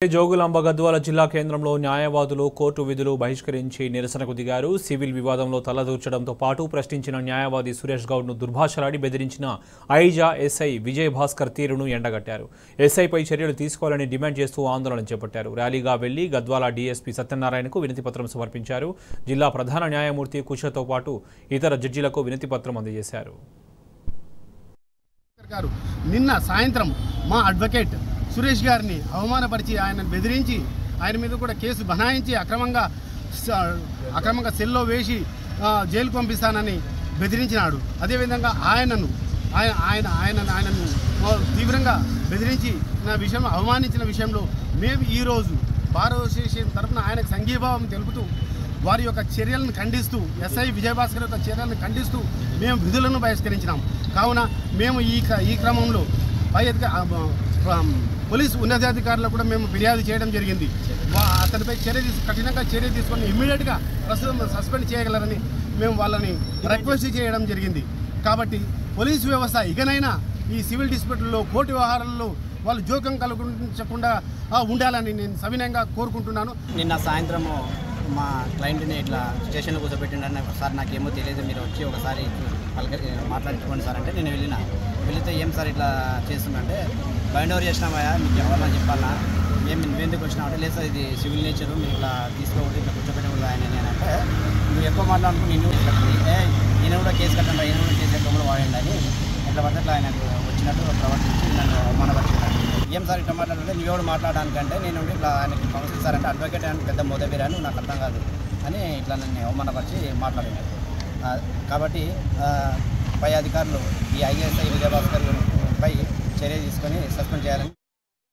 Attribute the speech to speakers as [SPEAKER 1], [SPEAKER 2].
[SPEAKER 1] జోగులాంబ గద్వాల జిల్లా కేంద్రంలో న్యాయవాదులు కోర్టు విధులు బహిష్కరించి నిరసనకు దిగారు. సివిల్ వివాదంలో తలదూర్చడంతో పాటు ప్రశ్నించిన న్యాయవాది సురేష్ గౌడ్ను దుర్భాషలాడి బెదిరించిన ఐజా ఎస్ఐ విజయ్ భాస్కర్ తీరును ఎండగట్టారు. ఎస్ఐపై చర్యలు తీసుకోవాలని డిమాండ్ చేస్తూ ఆందోళన చేపట్టారు. ర్యాలీగా వెళ్లి గద్వాల డీఎస్పీ సత్యనారాయణకు వినతిపత్రం సమర్పించారు. జిల్లా ప్రధాన న్యాయమూర్తి కుషతో పాటు ఇతర జడ్జీలకు వినతిపత్రం అందజేశారు.
[SPEAKER 2] నిన్న సాయంత్రం మా అడ్వకేట్ సురేష్ గారిని అవమానపరిచి ఆయన బెదిరించి ఆయన మీద కూడా కేసు బనాయించి అక్రమంగా సెల్లో వేసి జైలుకు పంపిస్తానని బెదిరించినాడు. అదేవిధంగా ఆయనను తీవ్రంగా బెదిరించి నా విషయం అవమానించిన విషయంలో మేము ఈరోజు బార్ అసోసియేషన్ తరఫున ఆయనకు సంఘీభావం తెలుపుతూ వారి యొక్క చర్యలను ఖండిస్తూ ఎస్ఐ విజయభాస్కర్ యొక్క చర్యలను ఖండిస్తూ మేము విధులను బహిష్కరించినాం. కావున మేము ఈ క్రమంలో పోలీసు ఉన్నతాధికారులకు కూడా మేము ఫిర్యాదు చేయడం జరిగింది. అతనిపై కఠినంగా చర్య తీసుకొని ఇమ్మీడియట్గా ప్రస్తుతం సస్పెండ్ చేయగలరని మేము వాళ్ళని రిక్వెస్ట్ చేయడం జరిగింది. కాబట్టి పోలీసు వ్యవస్థ ఇకనైనా ఈ సివిల్ డిస్ప్యూట్లలో కోర్టు వ్యవహారాల్లో వాళ్ళు జోక్యం కలుగించకుండా ఉండాలని నేను సవినయంగా కోరుకుంటున్నాను.
[SPEAKER 3] నిన్న సాయంత్రము మా క్లయింట్ని ఇట్లా స్టేషన్లో కూర్చోబెట్టిండని, సార్ నాకేమో తెలియదు, మీరు వచ్చి ఒకసారి మాట్లాడించుకోండి సార్ అంటే నేను వెళితే ఏం సార్ ఇట్లా చేస్తుందంటే బైండ్ ఓవర్ చేసినామయ్యా, మీకు ఎవరన్నా చెప్పాలా, నువ్వెందుకు వచ్చినావు లేదు సార్ ఇది సివిల్ నేచరు, మీరు ఇట్లా తీసుకోకూడదు, ఇట్లా కూర్చోబెట్టకూడదు ఆయన అంటే నువ్వు ఎక్కువ మాట్లాడుకుని నేను కూడా కేసు కట్టండి, ఆయన కూడా కేసు ఎక్కువ కూడా వాడండి అని ఎట్లా పడితే అట్లా ఆయనకు వచ్చినట్టు ప్రవర్తించి నన్ను అవమానపరిచాను. ఏం సార్ ఇట్లా మాట్లాడాలంటే నువ్వెవడు మాట్లాడడానికంటే నేను ఇట్లా ఆయనకి కౌన్సిల్ సార్ అంటే అడ్వకేట్ అని పెద్ద మొదటి అని నాకు అర్థం కాదు అని ఇట్లా నన్ను అవమానపరిచి మాట్లాడినారు. కాబట్టి పై అధికారులు ఈ ఐఎస్ఐ విజయభాస్కర్ పై చర్య తీసుకొని సస్పెండ్ చేయాలని